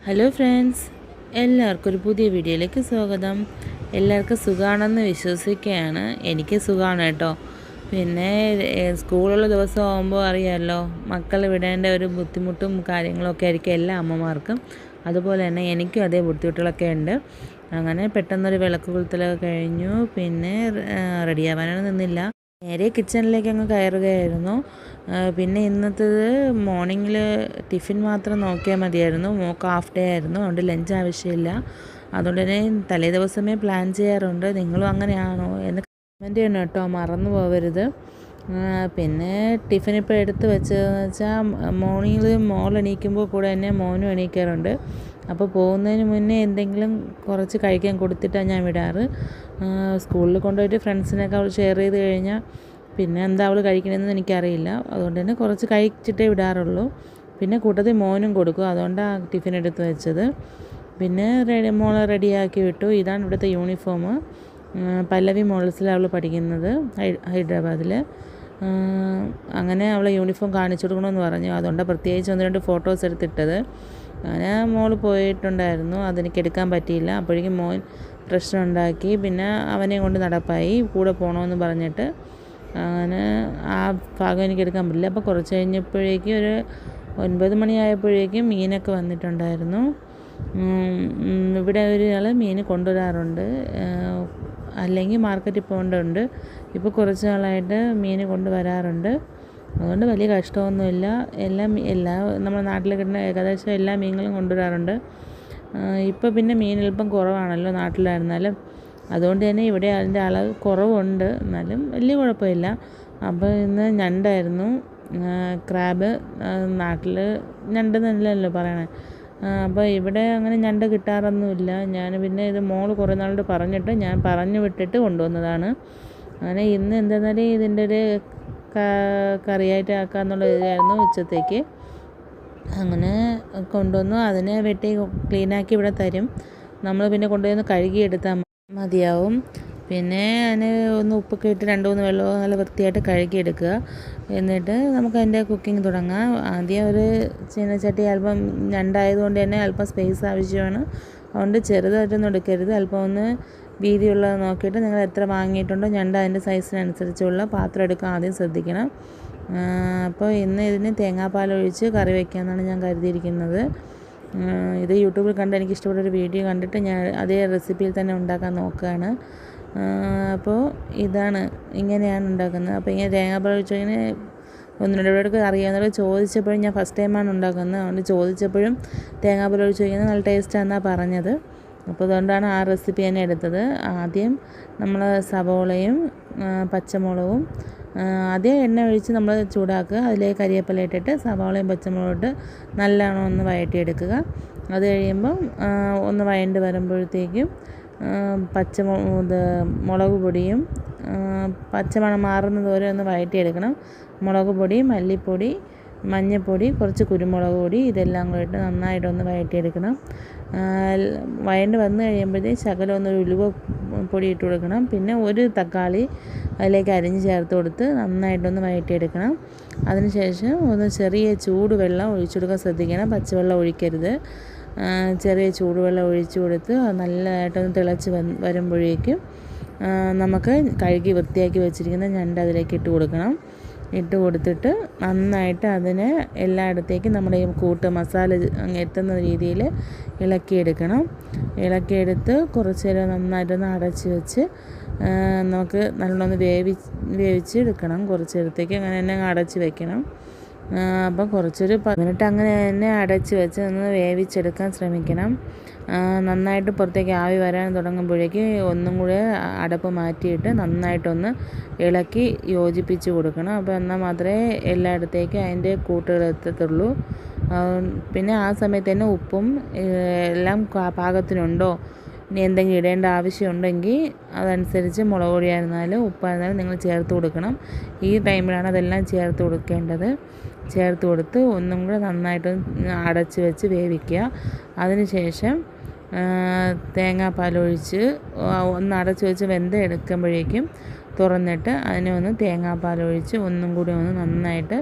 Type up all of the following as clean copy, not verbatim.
Hello friends, എല്ലാവർക്കും ഒരു പുതിയ വീഡിയോയിലേക്ക് സ്വാഗതം. എല്ലാവർക്കും സുഖമാണെന്ന് വിശ്വസിക്കുകയാണ്. എനിക്ക് സുഖമാണ് കേട്ടോ. പിന്നെ സ്കൂളുള്ള ദിവസം ആകുമ്പോൾ അറിയാമല്ലോ, മക്കൾ വിടേണ്ട ഒരു ബുദ്ധിമുട്ടും കാര്യങ്ങളൊക്കെ ആയിരിക്കും എല്ലാ അമ്മമാർക്കും. അതുപോലെ തന്നെ എനിക്കും അതേ ബുദ്ധിമുട്ടുകളൊക്കെ ഉണ്ട്. അങ്ങനെ പെട്ടെന്നൊരു വിളക്ക് കൊളുത്തലൊക്കെ കഴിഞ്ഞു. പിന്നെ റെഡിയാവാനൊന്നും നിന്നില്ല, നേരെ കിച്ചണിലേക്ക് അങ്ങ് കയറുകയായിരുന്നു. പിന്നെ ഇന്നത്തേത് മോർണിംഗിൽ ടിഫിൻ മാത്രം നോക്കിയാൽ മതിയായിരുന്നു. മോൾക്ക് ഹാഫ് ഡേ ആയിരുന്നു, അതുകൊണ്ട് ലഞ്ച് ആവശ്യമില്ല. അതുകൊണ്ട് തന്നെ തലേ ദിവസമേ പ്ലാൻ ചെയ്യാറുണ്ട്. നിങ്ങളും അങ്ങനെയാണോ എന്ന് കമൻറ്റ് ചെയ്യണം കേട്ടോ, മറന്നു പോകരുത്. പിന്നെ ടിഫിൻ ഇപ്പോൾ എടുത്ത് വെച്ചതെന്ന് വെച്ചാൽ മോർണിംഗിൽ മോൾ എണീക്കുമ്പോൾ കൂടെ തന്നെ മോനും എണീക്കാറുണ്ട്. അപ്പോൾ പോകുന്നതിന് മുന്നേ എന്തെങ്കിലും കുറച്ച് കഴിക്കാൻ കൊടുത്തിട്ടാണ് ഞാൻ വിടാറ്. സ്കൂളിൽ കൊണ്ടുപോയിട്ട് ഫ്രണ്ട്സിനൊക്കെ അവൾ ഷെയർ ചെയ്ത് കഴിഞ്ഞാൽ പിന്നെ എന്താ അവൾ കഴിക്കണമെന്ന് എനിക്കറിയില്ല. അതുകൊണ്ട് തന്നെ കുറച്ച് കഴിച്ചിട്ടേ വിടാറുള്ളൂ. പിന്നെ കൂട്ടത്തിൽ മോനും കൊടുക്കും, അതുകൊണ്ടാണ് ടിഫിൻ എടുത്ത് വെച്ചത്. പിന്നെ മോളെ റെഡിയാക്കി വിട്ടു. ഇതാണ് ഇവിടുത്തെ യൂണിഫോം. പല്ലവി മോൾസിലാണ് അവൾ പഠിക്കുന്നത്, ഹൈദരാബാദിൽ. അങ്ങനെ അവളെ യൂണിഫോം കാണിച്ചു കൊടുക്കണമെന്ന് പറഞ്ഞു. അതുകൊണ്ടാണ് പ്രത്യേകിച്ച് 1-2 ഫോട്ടോസ് എടുത്തിട്ടത്. അങ്ങനെ മോൾ പോയിട്ടുണ്ടായിരുന്നു, അതെനിക്ക് എടുക്കാൻ പറ്റിയില്ല. അപ്പോഴേക്കും മോൻ പ്രശ്നം ഉണ്ടാക്കി. പിന്നെ അവനെ കൊണ്ട് നടപ്പായി, കൂടെ പോകണമെന്ന് പറഞ്ഞിട്ട്. അങ്ങനെ ആ ഭാഗം എനിക്ക് എടുക്കാൻ പറ്റില്ല. അപ്പോൾ കുറച്ച് കഴിഞ്ഞപ്പോഴേക്കും ഒരു 9 മണിയായപ്പോഴേക്കും മീനൊക്കെ വന്നിട്ടുണ്ടായിരുന്നു. ഇവിടെ ഒരാൾ മീൻ കൊണ്ടുവരാറുണ്ട്, അല്ലെങ്കിൽ മാർക്കറ്റിൽ പോകേണ്ടതുണ്ട്. ഇപ്പോൾ കുറച്ച് നാളായിട്ട് മീൻ കൊണ്ടുവരാറുണ്ട്. അതുകൊണ്ട് വലിയ കഷ്ടമൊന്നുമില്ല. എല്ലാ നമ്മുടെ നാട്ടിൽ കിട്ടുന്ന ഏകദേശം എല്ലാ മീനുകളും കൊണ്ടുവരാറുണ്ട്. ഇപ്പോൾ പിന്നെ മീൻ എളുപ്പം കുറവാണല്ലോ നാട്ടിലായിരുന്നാലും. അതുകൊണ്ട് തന്നെ ഇവിടെ അതിൻ്റെ അളവ് കുറവുണ്ട്, എന്നാലും വലിയ കുഴപ്പമില്ല. അപ്പോൾ ഇന്ന് ഞണ്ടായിരുന്നു, ക്രാബ്. നാട്ടിൽ ഞണ്ടെന്നല്ലല്ലോ പറയണേ. അപ്പോൾ ഇവിടെ അങ്ങനെ ഞണ്ട് കിട്ടാറൊന്നുമില്ല. ഞാൻ പിന്നെ ഇത് മോൾ കുറേ നാളോട് പറഞ്ഞിട്ട് ഞാൻ പറഞ്ഞു വിട്ടിട്ട് കൊണ്ടുവന്നതാണ്. അങ്ങനെ ഇന്ന് എന്താണെന്നാലും ഇതിൻ്റെ ഒരു കറിയായിട്ട് ആക്കാമെന്നുള്ള ഇതായിരുന്നു ഉച്ചത്തേക്ക്. അങ്ങനെ കൊണ്ടുവന്നു. അതിനെ വെട്ടി ക്ലീനാക്കി ഇവിടെ തരും. നമ്മൾ പിന്നെ കൊണ്ടുപോയി കഴുകിയെടുത്താൽ മതിയാവും. പിന്നെ അതിന് ഒന്ന് ഉപ്പൊക്കെ ഇട്ട് 2-3 വെള്ളവും നല്ല വൃത്തിയായിട്ട് കഴുകിയെടുക്കുക. എന്നിട്ട് നമുക്ക് അതിൻ്റെ കുക്കിംഗ് തുടങ്ങാം. ആദ്യം ഒരു ചീനച്ചട്ടി, അല്പം ഞണ്ടായതുകൊണ്ട് തന്നെ അല്പം സ്പേസ് ആവശ്യമാണ്. അതുകൊണ്ട് ചെറുതായിട്ടൊന്നും എടുക്കരുത്, അല്പം ഒന്ന് വീതിയുള്ളത് നോക്കിയിട്ട് നിങ്ങൾ എത്ര വാങ്ങിയിട്ടുണ്ടോ ഞണ്ട് അതിൻ്റെ സൈസിനനുസരിച്ചുള്ള പാത്രം എടുക്കാൻ ആദ്യം ശ്രദ്ധിക്കണം. അപ്പോൾ ഇന്ന് ഇതിന് തേങ്ങാപ്പാലൊഴിച്ച് കറി വയ്ക്കാമെന്നാണ് ഞാൻ കരുതിയിരിക്കുന്നത്. ഇത് യൂട്യൂബിൽ കണ്ട് എനിക്ക് ഇഷ്ടപ്പെട്ടൊരു വീഡിയോ കണ്ടിട്ട് ഞാൻ അതേ റെസിപ്പിയിൽ തന്നെ ഉണ്ടാക്കാൻ നോക്കുകയാണ്. അപ്പോൾ ഇങ്ങനെയാണ് ഉണ്ടാക്കുന്നത്. അപ്പോൾ ഇങ്ങനെ തേങ്ങാപ്പാൽ ഒഴിച്ച് ഇങ്ങനെ 1-2 പേർക്ക് അറിയാവുന്നവർ ചോദിച്ചപ്പോഴും, ഞാൻ ഫസ്റ്റ് ടൈമാണ് ഉണ്ടാക്കുന്നത്, അതുകൊണ്ട് ചോദിച്ചപ്പോഴും തേങ്ങാപ്പാൽ ഒഴിച്ച് വയ്ക്കുന്നത് നല്ല ടേസ്റ്റാണെന്നാണ് പറഞ്ഞത്. അപ്പോൾ അതുകൊണ്ടാണ് ആ റെസിപ്പി തന്നെ എടുത്തത്. ആദ്യം നമ്മൾ സവോളയും പച്ചമുളകും ആദ്യം എണ്ണ ഒഴിച്ച് നമ്മൾ ചൂടാക്കുക. അതിലേക്ക് കരിവേപ്പില ഇട്ടിട്ട് സവാളയും പച്ചമുളകും ഇട്ട് നല്ലോണം ഒന്ന് വഴറ്റിയെടുക്കുക. അത് കഴിയുമ്പം ഒന്ന് വഴണ്ട് വരുമ്പോഴത്തേക്കും മുളക് പൊടിയും പച്ചമണം മാറുന്നത് വരെ ഒന്ന് വഴറ്റിയെടുക്കണം. മുളക് പൊടി, മല്ലിപ്പൊടി, മഞ്ഞൾപ്പൊടി, കുറച്ച് കുരുമുളക് പൊടി, ഇതെല്ലാം കൂടി ഇട്ട് നന്നായിട്ടൊന്ന് വഴറ്റിയെടുക്കണം. വഴണ്ട് വന്നു കഴിയുമ്പോഴത്തേക്ക് ശകലം ഒന്നൊരു ഉലുവ പൊടി ഇട്ട് കൊടുക്കണം. പിന്നെ ഒരു തക്കാളി അതിലേക്ക് അരിഞ്ഞ് ചേർത്ത് കൊടുത്ത് നന്നായിട്ടൊന്ന് വഴറ്റിയെടുക്കണം. അതിനുശേഷം ഒന്ന് ചെറിയ ചൂടുവെള്ളം ഒഴിച്ചു കൊടുക്കാൻ ശ്രദ്ധിക്കണം, പച്ചവെള്ളം ഒഴിക്കരുത്. ചെറിയ ചൂടുവെള്ളം ഒഴിച്ചു കൊടുത്ത് നല്ലതായിട്ടൊന്ന് തിളച്ച് വരുമ്പോഴേക്കും നമുക്ക് കഴുകി വൃത്തിയാക്കി വെച്ചിരിക്കുന്ന ഞണ്ട് അതിലേക്ക് ഇട്ട് കൊടുക്കണം. ഇട്ട് കൊടുത്തിട്ട് നന്നായിട്ട് അതിനെ എല്ലായിടത്തേക്കും നമ്മുടെ ഈ കൂട്ട് മസാല എത്തുന്ന രീതിയിൽ ഇളക്കിയെടുക്കണം. ഇളക്കിയെടുത്ത് കുറച്ച് നേരം നന്നായിട്ടൊന്ന് അടച്ച് വെച്ച് നമുക്ക് നല്ലോണം വേവിച്ച് എടുക്കണം. കുറച്ച് നേരത്തേക്ക് അങ്ങനെ തന്നെ അടച്ച് വെക്കണം. അപ്പോൾ കുറച്ചൊരു 10 മിനിറ്റ് അങ്ങനെ തന്നെ അടച്ച് വെച്ച് ഒന്ന് വേവിച്ചെടുക്കാൻ ശ്രമിക്കണം. നന്നായിട്ട് പുറത്തേക്ക് ആവി വരാൻ തുടങ്ങുമ്പോഴേക്ക് ഒന്നും കൂടെ അടപ്പ് മാറ്റിയിട്ട് നന്നായിട്ടൊന്ന് ഇളക്കി യോജിപ്പിച്ച് കൊടുക്കണം. അപ്പോൾ എന്നാൽ മാത്രമേ എല്ലായിടത്തേക്കും അതിൻ്റെ കൂട്ടുകൾ എത്തത്തുള്ളൂ. പിന്നെ ആ സമയത്ത് തന്നെ ഉപ്പും എല്ലാം പാകത്തിനുണ്ടോ, ഇനി എന്തെങ്കിലും ഇടേണ്ട ആവശ്യമുണ്ടെങ്കിൽ അതനുസരിച്ച് മുളക് പൊടിയായിരുന്നാലും ഉപ്പായിരുന്നാലും നിങ്ങൾ ചേർത്ത് കൊടുക്കണം. ഈ ടൈമിലാണ് അതെല്ലാം ചേർത്ത് കൊടുക്കേണ്ടത്. ചേർത്ത് കൊടുത്ത് ഒന്നും കൂടെ നന്നായിട്ട് അടച്ച് വെച്ച് വേവിക്കുക. അതിനുശേഷം തേങ്ങാപ്പാലൊഴിച്ച് ഒന്ന് അടച്ച് വെച്ച് എടുക്കുമ്പോഴേക്കും തുറന്നിട്ട് അതിനെ ഒന്ന് തേങ്ങാപ്പാലൊഴിച്ച് ഒന്നും കൂടി ഒന്ന് നന്നായിട്ട്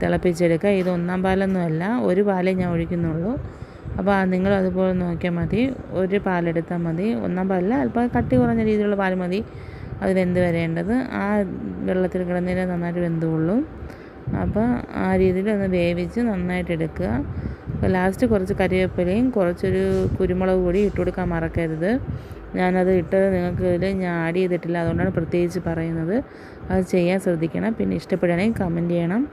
തിളപ്പിച്ചെടുക്കുക. ഇത് 1-ാം പാലൊന്നുമല്ല, ഒരു പാലേ ഞാൻ ഒഴിക്കുന്നുള്ളൂ. അപ്പോൾ നിങ്ങൾ അതുപോലെ നോക്കിയാൽ മതി. ഒരു പാലെടുത്താൽ മതി. ഒന്നാം പാലല്ല, അല്പം കട്ടി കുറഞ്ഞ രീതിയിലുള്ള പാൽ മതി അത് വെന്ത് വരേണ്ടത്. ആ വെള്ളത്തിൽ കിടന്നതിന് നന്നായിട്ട് വെന്തുകൊള്ളും. അപ്പോൾ ആ രീതിയിൽ ഒന്ന് വേവിച്ച് നന്നായിട്ട് എടുക്കുക. അപ്പോൾ ലാസ്റ്റ് കുറച്ച് കരിവേപ്പിലയും കുറച്ചൊരു കുരുമുളക് പൊടി ഇട്ട് കൊടുക്കാൻ മറക്കരുത്. ഞാനത് ഇട്ടത് നിങ്ങൾക്ക് ഇതിൽ ഞാൻ ആഡ് ചെയ്തിട്ടില്ല, അതുകൊണ്ടാണ് പ്രത്യേകിച്ച് പറയുന്നത്. അത് ചെയ്യാൻ ശ്രദ്ധിക്കണം. പിന്നെ ഇഷ്ടപ്പെടുകയാണെങ്കിൽ കമൻറ്റ് ചെയ്യണം.